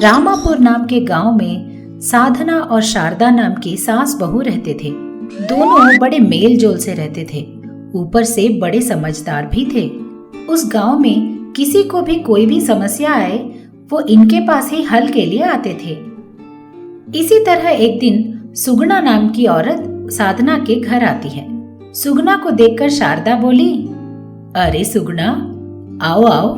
रामापुर नाम के गांव में साधना और शारदा नाम की सास बहू रहते थे। दोनों बड़े मेल जोल से रहते थे, ऊपर से बड़े समझदार भी थे। उस गांव में किसी को भी कोई भी समस्या आए वो इनके पास ही हल के लिए आते थे। इसी तरह एक दिन सुगना नाम की औरत साधना के घर आती है। सुगना को देखकर शारदा बोली, अरे सुगना, आओ आओ,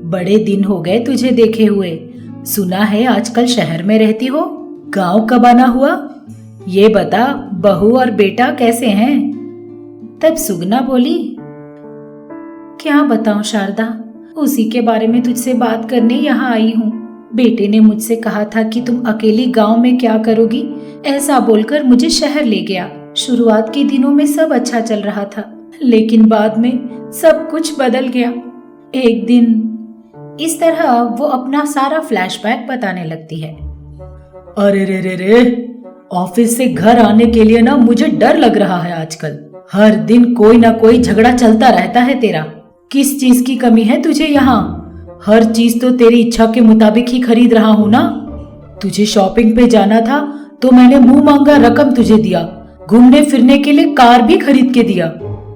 बड़े दिन हो गए तुझे देखे हुए। सुना है आजकल शहर में रहती हो, गांव कब आना हुआ? ये बता, बहू और बेटा कैसे हैं? तब सुगना बोली, क्या बताऊं शारदा, उसी के बारे में तुझसे बात करने यहाँ आई हूँ। बेटे ने मुझसे कहा था कि तुम अकेली गांव में क्या करोगी, ऐसा बोलकर मुझे शहर ले गया। शुरुआत के दिनों में सब अच्छा चल रहा था, लेकिन बाद में सब कुछ बदल गया। एक दिन इस तरह वो अपना सारा फ्लैशबैक बताने लगती है। अरे रे रे रे, ऑफिस से घर आने के लिए ना मुझे डर लग रहा है आजकल। हर दिन कोई ना कोई झगड़ा चलता रहता है तेरा। किस चीज की कमी है तुझे यहाँ? हर चीज तो तेरी इच्छा के मुताबिक ही खरीद रहा हूँ ना। तुझे शॉपिंग पे जाना था तो मैंने मुंह मांगा रकम तुझे दिया, घूमने फिरने के लिए कार भी खरीद के दिया।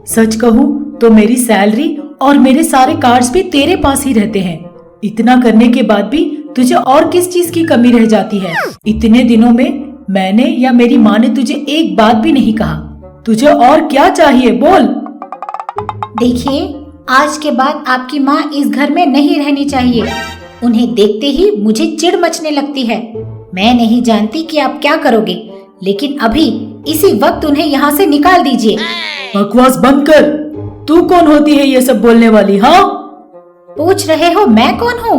सच कहूँ तो मेरी सैलरी और मेरे सारे कार्ड्स भी तेरे पास ही रहते हैं। इतना करने के बाद भी तुझे और किस चीज की कमी रह जाती है? इतने दिनों में मैंने या मेरी माँ ने तुझे एक बात भी नहीं कहा। तुझे और क्या चाहिए, बोल। देखिए, आज के बाद आपकी माँ इस घर में नहीं रहनी चाहिए। उन्हें देखते ही मुझे चिढ़ मचने लगती है। मैं नहीं जानती कि आप क्या करोगे, लेकिन अभी इसी वक्त उन्हें यहाँ से निकाल दीजिए। बकवास बंद कर। तू कौन होती है ये सब बोलने वाली? हाँ, पूछ रहे हो मैं कौन हूँ?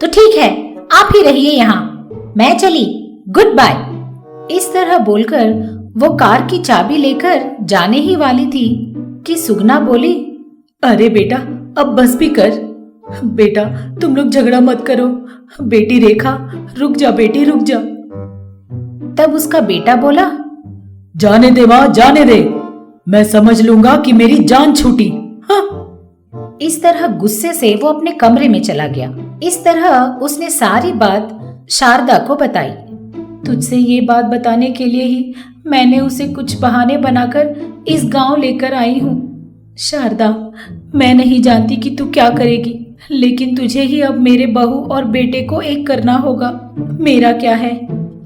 तो ठीक है, आप ही रहिए यहाँ, मैं चली, गुड बाय। इस तरह बोलकर वो कार की चाबी लेकर जाने ही वाली थी कि सुगना बोली, अरे बेटा, अब बस भी कर। बेटा, तुम लोग झगड़ा मत करो। बेटी रेखा, रुक जा बेटी, रुक जा। तब उसका बेटा बोला, जाने दे माँ, जाने दे, मैं समझ लूंगा कि मेरी जान छूटी। हाँ। इस तरह गुस्से से वो अपने कमरे में चला गया। इस तरह उसने सारी बात शारदा को बताई। तुझसे ये बात बताने के लिए ही मैंने उसे कुछ बहाने बनाकर इस गांव लेकर आई हूँ। शारदा, मैं नहीं जानती कि तू क्या करेगी, लेकिन तुझे ही अब मेरे बहू और बेटे को एक करना होगा। मेरा क्या है,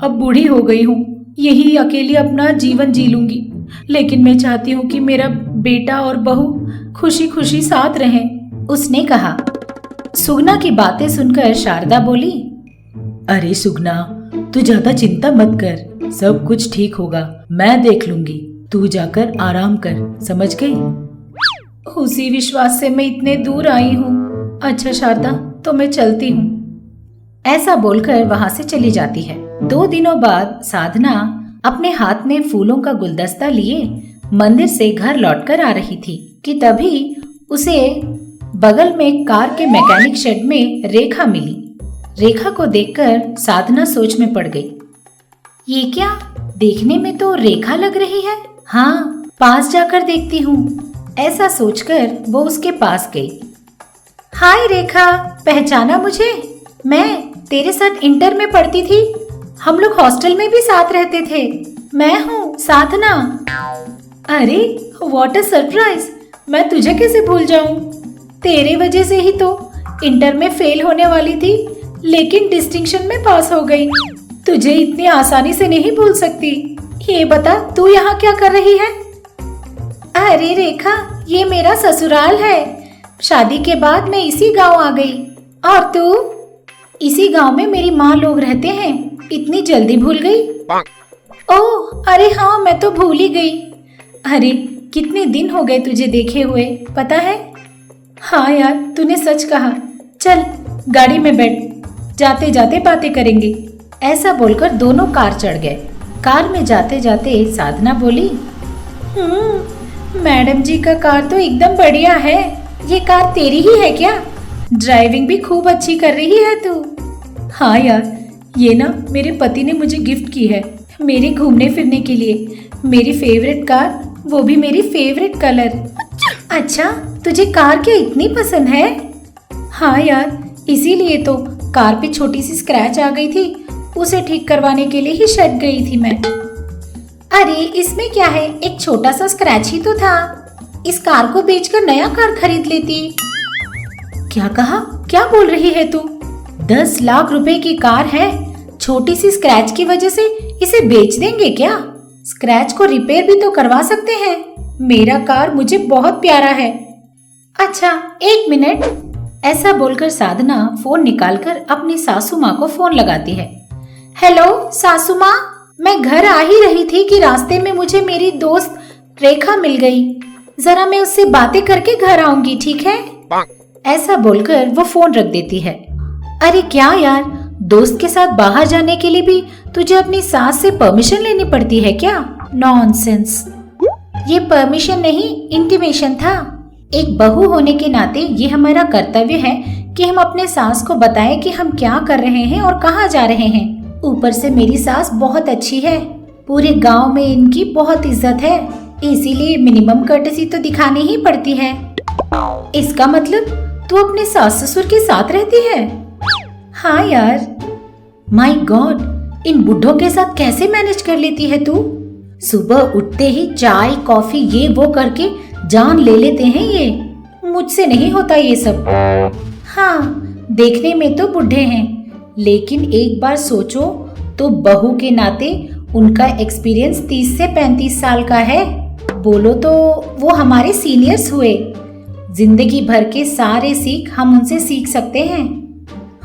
अब बूढ़ी हो गई हूँ, यही अकेली अपना जीवन जी लूंगी, लेकिन मैं चाहती हूँ कि मेरा बेटा और बहू खुशी खुशी साथ रहें, उसने कहा। सुगना की बातें सुनकर शारदा बोली, अरे सुगना, तू ज्यादा चिंता मत कर, सब कुछ ठीक होगा, मैं देख लूंगी। तू जाकर आराम कर, समझ गई? उसी विश्वास से मैं इतने दूर आई हूँ। अच्छा शारदा, तो मैं चलती हूँ। ऐसा बोलकर वहां से चली जाती है। 2 दिनों बाद साधना अपने हाथ में फूलों का गुलदस्ता लिए मंदिर से घर लौटकर आ रही थी कि तभी उसे बगल में कार के मैकेनिक शेड में रेखा मिली। रेखा को देखकर साधना सोच में पड़ गई। ये क्या, देखने में तो रेखा लग रही है। हाँ, पास जाकर देखती हूँ, ऐसा सोचकर वो उसके पास गई। हाय रेखा, पहचाना मुझे? मैं तेरे साथ इंटर में पढ़ती थी, हम लोग हॉस्टल में भी साथ रहते थे। मैं हूँ साधना। अरे व्हाट अ सरप्राइज, मैं तुझे कैसे भूल जाऊं? तेरे वजह से ही तो इंटर में फेल होने वाली थी, लेकिन डिस्टिंक्शन में पास हो गई। तुझे इतनी आसानी से नहीं भूल सकती। ये बता, तू यहाँ क्या कर रही है? अरे रेखा, ये मेरा ससुराल है। शादी के बाद मैं इसी गांव आ गई। और तू? इसी गांव में मेरी माँ लोग रहते हैं। इतनी जल्दी भूल गई? ओह अरे हाँ, मैं तो भूल ही गई। अरे कितने दिन हो गए तुझे देखे हुए, पता है? हाँ यार, तूने सच कहा। चल गाड़ी में बैठ, जाते जाते बातें करेंगे। ऐसा बोलकर दोनों कार चढ़ गए। कार में जाते जाते साधना बोली, मैडम जी का कार तो एकदम बढ़िया है। ये कार तेरी ही है क्या? ड्राइविंग भी खूब अच्छी कर रही है तू। हाँ यार, ये ना मेरे पति ने मुझे गिफ्ट की है मेरे घूमने फिरने के लिए। मेरी फेवरेट कार, वो भी मेरी फेवरेट कलर। अच्छा, तुझे कार क्या इतनी पसंद है? हाँ यार, इसीलिए तो कार पे छोटी सी स्क्रैच आ गई थी, उसे ठीक करवाने के लिए ही शेड गई थी मैं। अरे इसमें क्या है, एक छोटा सा स्क्रैच ही तो था। इस कार को बेचकर नया कार खरीद लेती। क्या कहा? क्या बोल रही है तू? 10 लाख रुपए की कार है, छोटी सी स्क्रैच की वजह से इसे बेच देंगे क्या? स्क्रैच को रिपेयर भी तो करवा सकते हैं। मेरा कार मुझे बहुत प्यारा है। अच्छा 1 मिनट। ऐसा बोलकर साधना फोन निकालकर अपनी सासू माँ को फोन लगाती है। हेलो सासू माँ, मैं घर आ ही रही थी कि रास्ते में मुझे मेरी दोस्त रेखा मिल गई। जरा मैं उससे बातें करके घर आऊंगी, ठीक है? ऐसा बोलकर वो फोन रख देती है। अरे क्या यार, दोस्त के साथ बाहर जाने के लिए भी तुझे अपनी सास से परमिशन लेनी पड़ती है क्या? नॉनसेंस। ये परमिशन नहीं, इंटीमेशन था। एक बहू होने के नाते ये हमारा कर्तव्य है कि हम अपने सास को बताएं कि हम क्या कर रहे हैं और कहाँ जा रहे हैं। ऊपर से मेरी सास बहुत अच्छी है, पूरे गांव में इनकी बहुत इज्जत है, इसीलिए मिनिमम कर्टेसी तो दिखानी ही पड़ती है। इसका मतलब तू अपने सास ससुर के साथ रहती है? हाँ यार। माय गॉड, इन बुढ़ों के साथ कैसे मैनेज कर लेती है तू? सुबह उठते ही चाय कॉफी ये वो करके जान ले लेते हैं ये। मुझसे नहीं होता ये सब। हाँ, देखने में तो बूढ़े हैं, लेकिन एक बार सोचो तो बहू के नाते उनका एक्सपीरियंस 30 से 35 साल का है। बोलो तो वो हमारे सीनियर्स हुए। जिंदगी भर के सारे सीख हम उनसे सीख सकते हैं,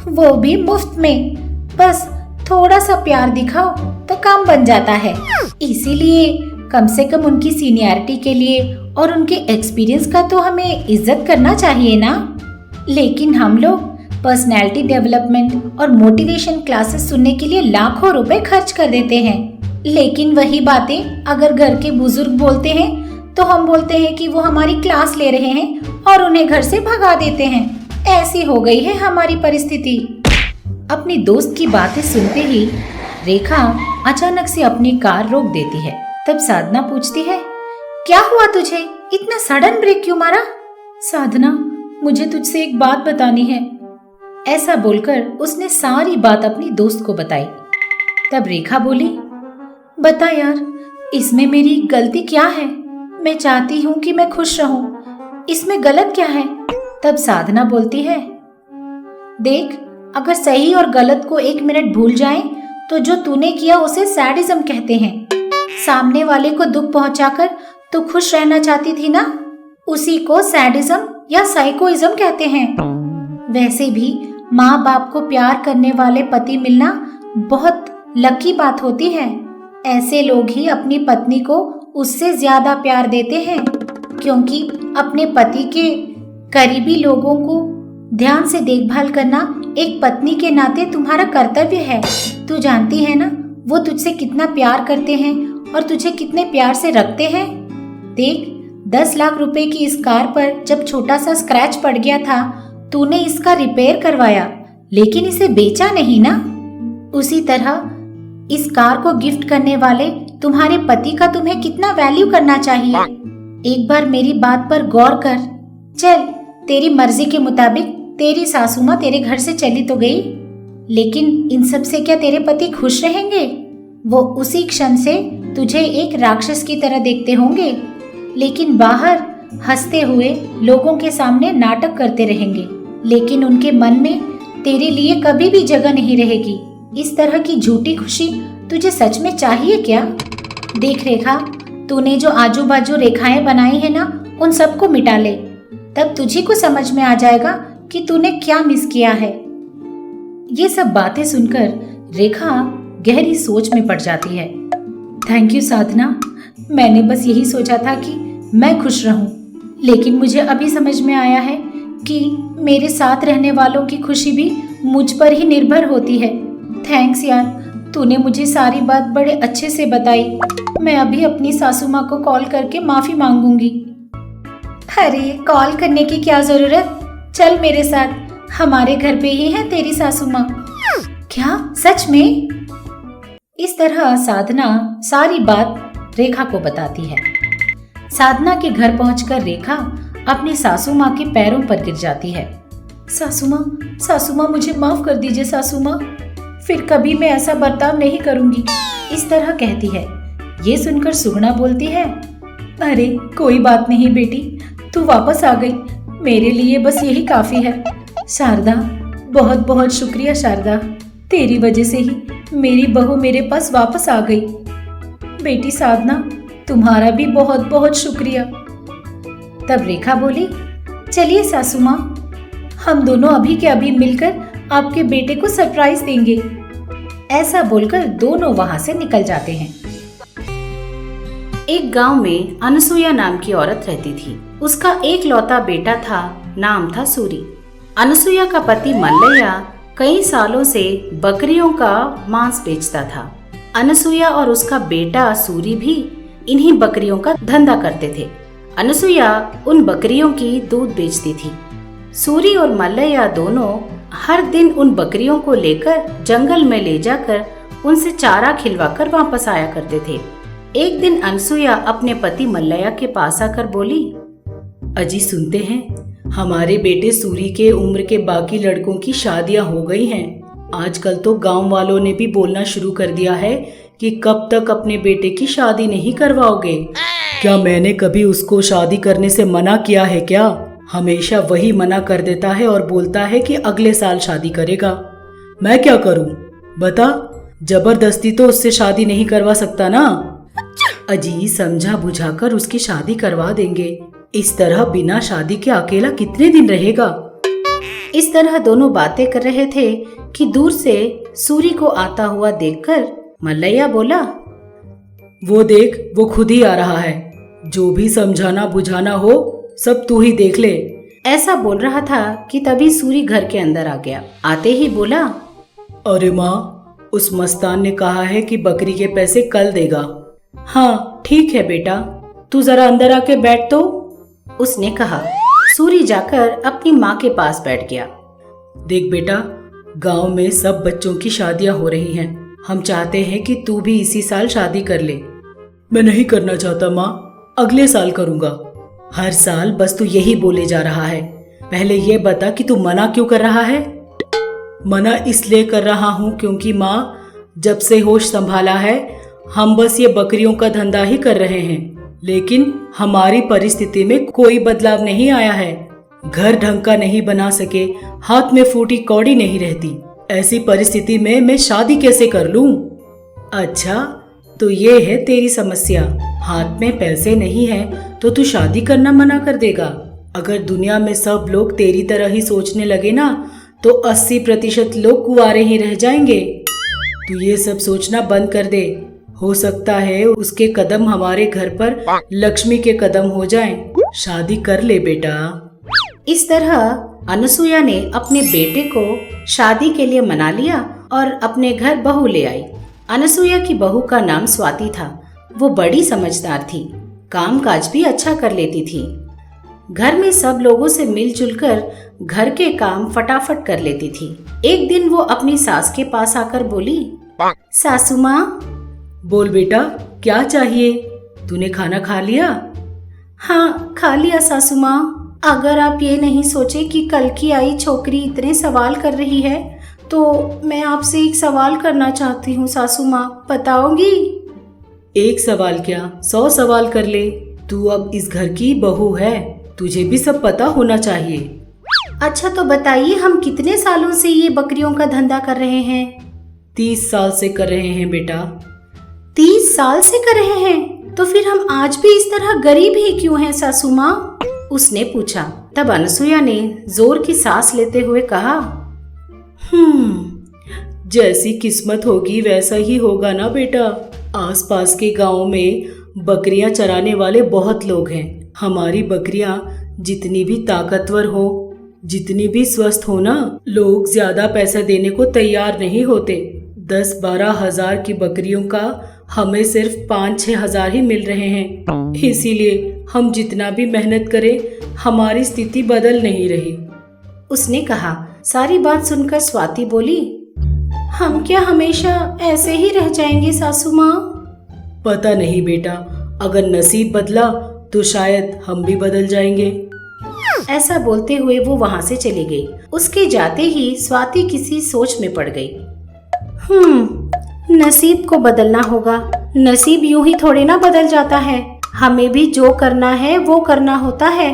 वो भी मुफ्त में। बस थोड़ा सा प्यार दिखाओ तो काम बन जाता है। इसीलिए कम से कम उनकी सीनियरिटी के लिए और उनके एक्सपीरियंस का तो हमें इज्जत करना चाहिए ना। लेकिन हम लोग पर्सनैलिटी डेवलपमेंट और मोटिवेशन क्लासेस सुनने के लिए लाखों रुपए खर्च कर देते हैं, लेकिन वही बातें अगर घर के बुजुर्ग बोलते हैं तो हम बोलते हैं कि वो हमारी क्लास ले रहे हैं और उन्हें घर से भगा देते हैं। ऐसी हो गई है हमारी परिस्थिति। अपनी दोस्त की बातें सुनते ही रेखा अचानक से अपनी कार रोक देती है। तब साधना पूछती है, क्या हुआ तुझे? इतना सडन ब्रेक क्यों मारा? साधना, मुझे तुझसे एक बात बतानी है। ऐसा बोलकर उसने सारी बात अपनी दोस्त को बताई। तब रेखा बोली, बता यार, इसमें मेरी गलती क्या है? मैं चाहती हूँ कि मैं खुश रहूं, इसमें गलत क्या है? तब साधना बोलती है, देख, अगर सही और गलत को 1 मिनट भूल जाएं, तो जो तूने किया उसे सैडिज्म कहते हैं। सामने वाले को दुख पहुंचाकर तू खुश रहना चाहती थी ना, उसी को सैडिज्म या साइकोइज्म कहते हैं। वैसे भी माँ बाप को प्यार करने वाले पति मिलना बहुत लकी बात होती है। ऐसे लोग ही अपनी पत्नी को उससे ज्यादा प्यार देते हैं, क्योंकि अपने पति के करीबी लोगों को ध्यान से देखभाल करना एक पत्नी के नाते तुम्हारा कर्तव्य है। तू जानती है ना वो तुझसे कितना प्यार करते हैं और तुझे कितने प्यार से रखते हैं। देख, 10 लाख रुपए की इस कार पर जब छोटा सा स्क्रैच पड़ गया था, तूने इसका रिपेयर करवाया, लेकिन इसे बेचा नहीं ना। उसी तरह इस कार को गिफ्ट करने वाले तुम्हारे पति का तुम्हें कितना वैल्यू करना चाहिए। एक बार मेरी बात पर गौर कर। चल, तेरी मर्जी के मुताबिक तेरी सासू माँ तेरे घर से चली तो गई, लेकिन इन सब से क्या तेरे पति खुश रहेंगे? वो उसी क्षण से तुझे एक राक्षस की तरह देखते होंगे, लेकिन बाहर हंसते हुए लोगों के सामने नाटक करते रहेंगे, लेकिन उनके मन में तेरे लिए कभी भी जगह नहीं रहेगी। इस तरह की झूठी खुशी तुझे सच में चाहिए क्या? देख रेखा, तूने जो आजू बाजू रेखाएं बनाई है ना, उन सबको मिटा ले, तब तुझे को समझ में आ जाएगा कि तूने क्या मिस किया है। ये सब बातें सुनकर रेखा गहरी सोच में पड़ जाती है। थैंक यू साधना, मैंने बस यही सोचा था कि मैं खुश रहूं, लेकिन मुझे अभी समझ में आया है कि मेरे साथ रहने वालों की खुशी भी मुझ पर ही निर्भर होती है। थैंक्स यार, तूने मुझे सारी बात बड़े अच्छे से बताई। मैं अभी अपनी सासू माँ को कॉल करके माफी मांगूंगी। अरे कॉल करने की क्या जरूरत, चल मेरे साथ, हमारे घर पे ही है तेरी सासू माँ। क्या सच में? इस तरह साधना सारी बात रेखा को बताती है। साधना के घर पहुंचकर रेखा अपनी सासू माँ के पैरों पर गिर जाती है। सासू माँ मुझे माफ कर दीजिए सासू माँ, फिर कभी मैं ऐसा बर्ताव नहीं करूंगी, इस तरह कहती है। ये सुनकर सुगना बोलती है, अरे कोई बात नहीं बेटी, तू वापस आ गई, मेरे लिए बस यही काफी है। शारदा, बहुत बहुत शुक्रिया शारदा, तेरी वजह से ही मेरी बहू मेरे पास वापस आ गई। बेटी साधना, तुम्हारा भी बहुत बहुत शुक्रिया। तब रेखा बोली, चलिए सासू माँ, हम दोनों अभी के अभी मिलकर आपके बेटे को सरप्राइज देंगे। ऐसा बोलकर दोनों वहां से निकल जाते हैं। एक गांव में अनसुया नाम की औरत रहती थी। उसका एक लौता बेटा था, नाम था सूरी। अनसुया का पति मल्लैया कई सालों से बकरियों का मांस बेचता था। अनसुया और उसका बेटा सूरी भी इन्हीं बकरियों का धंधा करते थे। अनसुया उन बकरियों की दूध बेचती थी। सूरी और मल्लैया दोनों हर दिन उन बकरियों को लेकर जंगल में ले जाकर उनसे चारा खिलवाकर वापस आया करते थे। एक दिन अनसुया अपने पति मल्लैया के पास आकर बोली, अजी सुनते हैं, हमारे बेटे सूरी के उम्र के बाकी लड़कों की शादियां हो गई हैं। आजकल तो गांव वालों ने भी बोलना शुरू कर दिया है कि कब तक अपने बेटे की शादी नहीं करवाओगे। क्या मैंने कभी उसको शादी करने से मना किया है क्या? हमेशा वही मना कर देता है और बोलता है कि अगले साल शादी करेगा। मैं क्या करूं? बता, जबरदस्ती तो उससे शादी नहीं करवा सकता ना। अजी समझा बुझाकर उसकी शादी करवा देंगे। इस तरह बिना शादी के अकेला कितने दिन रहेगा? इस तरह दोनों बातें कर रहे थे कि दूर से सूरी को आता हुआ देखकर मल्लैया बोला, वो देख, वो खुद ही आ रहा है। जो भी समझाना बुझाना हो सब तू ही देख ले। ऐसा बोल रहा था कि तभी सूरी घर के अंदर आ गया। आते ही बोला, अरे माँ, उस मस्तान ने कहा है कि बकरी के पैसे कल देगा। हाँ ठीक है बेटा, तू जरा अंदर आके बैठ तो, उसने कहा। सूरी जाकर अपनी माँ के पास बैठ गया। देख बेटा, गांव में सब बच्चों की शादियां हो रही हैं। हम चाहते हैं कि तू भी इसी साल शादी कर ले। मैं नहीं करना चाहता माँ, अगले साल करूँगा। हर साल बस तू यही बोले जा रहा है। पहले ये बता कि तू मना क्यों कर रहा है? मना इसलिए कर रहा हूँ क्योंकि माँ, जब से होश संभाला है हम बस ये बकरियों का धंधा ही कर रहे हैं, लेकिन हमारी परिस्थिति में कोई बदलाव नहीं आया है। घर ढंग का नहीं बना सके, हाथ में फूटी कौड़ी नहीं रहती। ऐसी परिस्थिति में मैं शादी कैसे कर लूं? अच्छा, तो ये है तेरी समस्या। हाथ में पैसे नहीं है तो तू शादी करना मना कर देगा। अगर दुनिया में सब लोग तेरी तरह ही सोचने लगे ना, तो 80% लोग कुंवारे ही रह जाएंगे। तू ये सब सोचना बंद कर दे। हो सकता है उसके कदम हमारे घर पर लक्ष्मी के कदम हो जाएं। शादी कर ले बेटा। इस तरह अनसुया ने अपने बेटे को शादी के लिए मना लिया और अपने घर बहू ले आई। अनसुया की बहू का नाम स्वाति था। वो बड़ी समझदार थी, काम काज भी अच्छा कर लेती थी। घर में सब लोगों से मिलजुल कर घर के काम फटाफट कर लेती थी। एक दिन वो अपनी सास के पास आकर बोली, सासू माँ। बोल बेटा, क्या चाहिए? तूने खाना खा लिया? हाँ खा लिया सासू माँ। अगर आप ये नहीं सोचे कि कल की आई छोकरी इतने सवाल कर रही है, तो मैं आपसे एक सवाल करना चाहती हूँ सासू माँ, बताओगी? एक सवाल क्या, 100 सवाल कर ले। तू अब इस घर की बहू है, तुझे भी सब पता होना चाहिए। अच्छा तो बताइए, हम कितने सालों से ये बकरियों का धंधा कर रहे हैं? 30 साल से कर रहे हैं बेटा। 30 साल से कर रहे हैं? तो फिर हम आज भी इस तरह गरीब ही क्यों हैं सासू माँ? उसने पूछा। तब अनसुया ने जोर की सांस लेते हुए कहा, जैसी किस्मत होगी वैसा ही होगा ना बेटा। आसपास के गांव में बकरियां चराने वाले बहुत लोग हैं। हमारी बकरियां जितनी भी ताकतवर हो, जितनी भी स्वस्थ हो ना, लोग ज्यादा पैसा देने को तैयार नहीं होते। 10-12 हजार की बकरियों का हमें सिर्फ 5-6 हजार ही मिल रहे हैं। इसीलिए हम जितना भी मेहनत करें, हमारी स्थिति बदल नहीं रही। उसने कहा। सारी बात सुनकर स्वाति बोली, हम क्या हमेशा ऐसे ही रह जाएंगे सासू माँ? पता नहीं बेटा, अगर नसीब बदला तो शायद हम भी बदल जाएंगे। ऐसा बोलते हुए वो वहाँ से चली गई। उसके जाते ही स्वाति किसी सोच में पड़ गई। नसीब को बदलना होगा। नसीब यूं ही थोड़े ना बदल जाता है, हमें भी जो करना है वो करना होता है।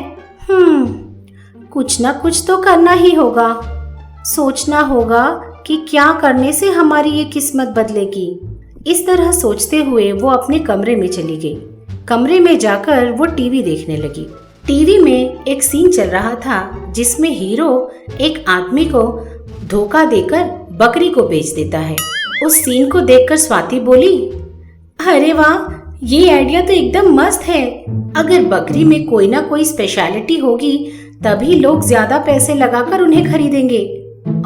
कुछ ना कुछ तो करना ही होगा। सोचना होगा कि क्या करने से हमारी ये किस्मत बदलेगी। इस तरह सोचते हुए वो अपने कमरे में चली गई। कमरे में जाकर वो टीवी देखने लगी। टीवी में एक सीन चल रहा था जिसमें हीरो एक आदमी को धोखा देकर बकरी को बेच देता है। उस सीन को देखकर स्वाति बोली, अरे वाह, ये आइडिया तो एकदम मस्त है। अगर बकरी में कोई ना कोई स्पेशलिटी होगी तभी लोग ज्यादा पैसे लगाकर उन्हें खरीदेंगे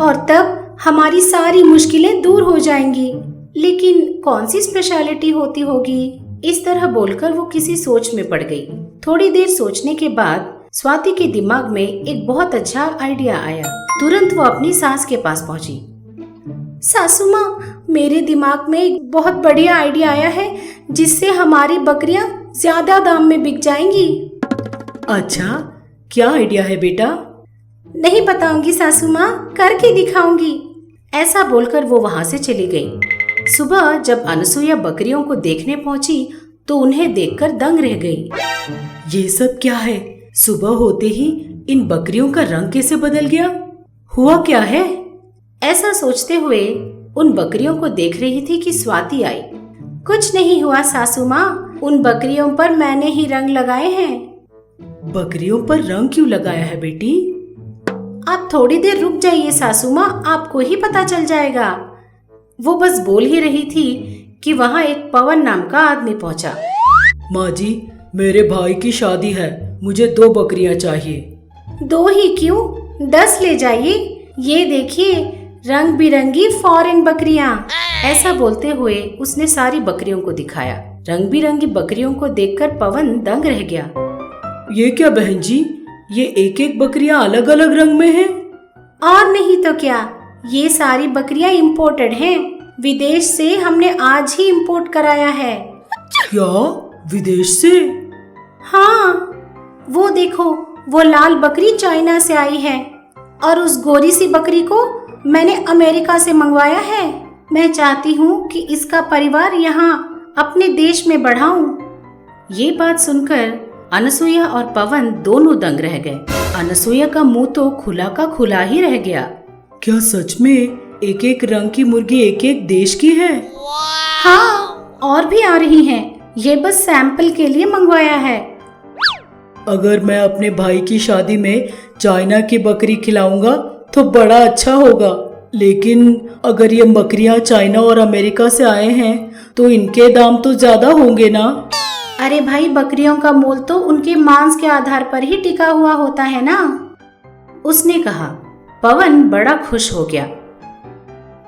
और तब हमारी सारी मुश्किलें दूर हो जाएंगी। लेकिन कौन सी स्पेशलिटी होती होगी? इस तरह बोलकर वो किसी सोच में पड़ गई। थोड़ी देर सोचने के बाद स्वाति के दिमाग में एक बहुत अच्छा आइडिया आया। तुरंत वो अपनी सास के पास पहुंची। सासू माँ, मेरे दिमाग में एक बहुत बढ़िया आइडिया आया है जिससे हमारी बकरियां ज्यादा दाम में बिक जाएंगी। अच्छा, क्या आइडिया है बेटा? नहीं बताऊंगी सासू माँ, करके दिखाऊंगी। ऐसा बोलकर वो वहां से चली गई। सुबह जब अनसुईया बकरियों को देखने पहुंची तो उन्हें देखकर दंग रह गई। ये सब क्या है? सुबह होते ही इन बकरियों का रंग कैसे बदल गया? हुआ क्या है? ऐसा सोचते हुए उन बकरियों को देख रही थी कि स्वाति आई। कुछ नहीं हुआ सासू माँ, उन बकरियों पर मैंने ही रंग लगाए हैं। बकरियों पर रंग क्यों लगाया है बेटी? आप थोड़ी देर रुक जाइए सासू माँ, आपको ही पता चल जाएगा। वो बस बोल ही रही थी कि वहाँ एक पवन नाम का आदमी पहुँचा। माँ जी, मेरे भाई की शादी है, मुझे 2 बकरियां चाहिए। 2 ही क्यों, 10 ले जाइए। ये देखिए, रंग बिरंगी फॉरेन बकरियां। ऐसा बोलते हुए उसने सारी बकरियों को दिखाया। रंग बिरंगी बकरियों को देखकर पवन दंग रह गया। ये क्या बहन जी, ये एक एक बकरियां अलग अलग रंग में हैं। और नहीं तो क्या, ये सारी बकरियां इंपोर्टेड हैं। विदेश से हमने आज ही इंपोर्ट कराया है। क्या, विदेश से? हाँ, वो देखो, वो लाल बकरी चाइना से आई है और उस गोरी सी बकरी को मैंने अमेरिका से मंगवाया है। मैं चाहती हूँ कि इसका परिवार यहाँ अपने देश में बढ़ाऊं। ये बात सुनकर अनसुईया और पवन दोनों दंग रह गए। अनसुईया का मुंह तो खुला का खुला ही रह गया। क्या सच में एक एक रंग की मुर्गी एक एक देश की है? हाँ, और भी आ रही हैं। ये बस सैंपल के लिए मंगवाया है। अगर मैं अपने भाई की शादी में चाइना की बकरी खिलाऊंगा तो बड़ा अच्छा होगा, लेकिन अगर ये बकरियां चाइना और अमेरिका से आए हैं तो इनके दाम तो ज्यादा होंगे ना? अरे भाई, बकरियों का मोल तो उनके मांस के आधार पर ही टिका हुआ होता है ना, उसने कहा। पवन बड़ा खुश हो गया।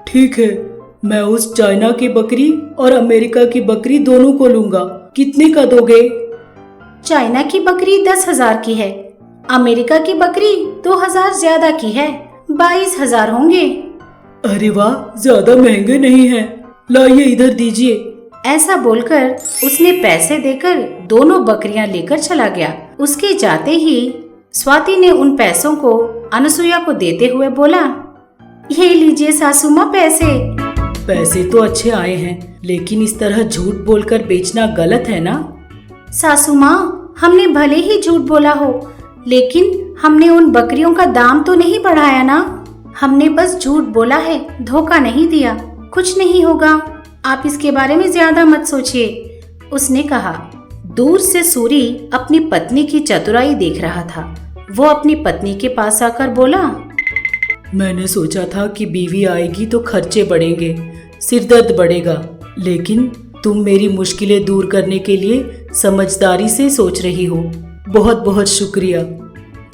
ठीक है, मैं उस चाइना की बकरी और अमेरिका की बकरी दोनों को लूंगा। कितने का दोगे? चाइना की बकरी 10,000 की है, अमेरिका की बकरी 2,000 ज्यादा की है, 22,000 होंगे। अरे वाह, ज्यादा महंगे नहीं हैं। लाइए इधर दीजिए। ऐसा बोलकर उसने पैसे देकर दोनों बकरियां लेकर चला गया। उसके जाते ही स्वाति ने उन पैसों को अनसुईया को देते हुए बोला, ये लीजिए सासू माँ पैसे। पैसे तो अच्छे आए हैं, लेकिन इस तरह झूठ बोलकर बेचना गलत है ना? सासू माँ, हमने भले ही झूठ बोला हो, लेकिन हमने उन बकरियों का दाम तो नहीं बढ़ाया ना। हमने बस झूठ बोला है, धोखा नहीं दिया। कुछ नहीं होगा, आप इसके बारे में ज्यादा मत सोचिए, उसने कहा। दूर से सूरी अपनी पत्नी की चतुराई देख रहा था। वो अपनी पत्नी के पास आकर बोला, मैंने सोचा था कि बीवी आएगी तो खर्चे बढ़ेंगे, सिरदर्द बढ़ेगा, लेकिन तुम मेरी मुश्किलें दूर करने के लिए समझदारी से सोच रही हो। बहुत बहुत शुक्रिया।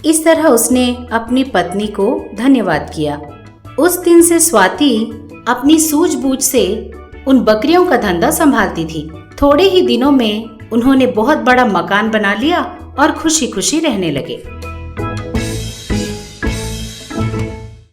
इस तरह उसने अपनी पत्नी को धन्यवाद किया। उस दिन से स्वाति अपनी सूझबूझ से उन बकरियों का धंधा संभालती थी। थोड़े ही दिनों में उन्होंने बहुत बड़ा मकान बना लिया और खुशी खुशी रहने लगे।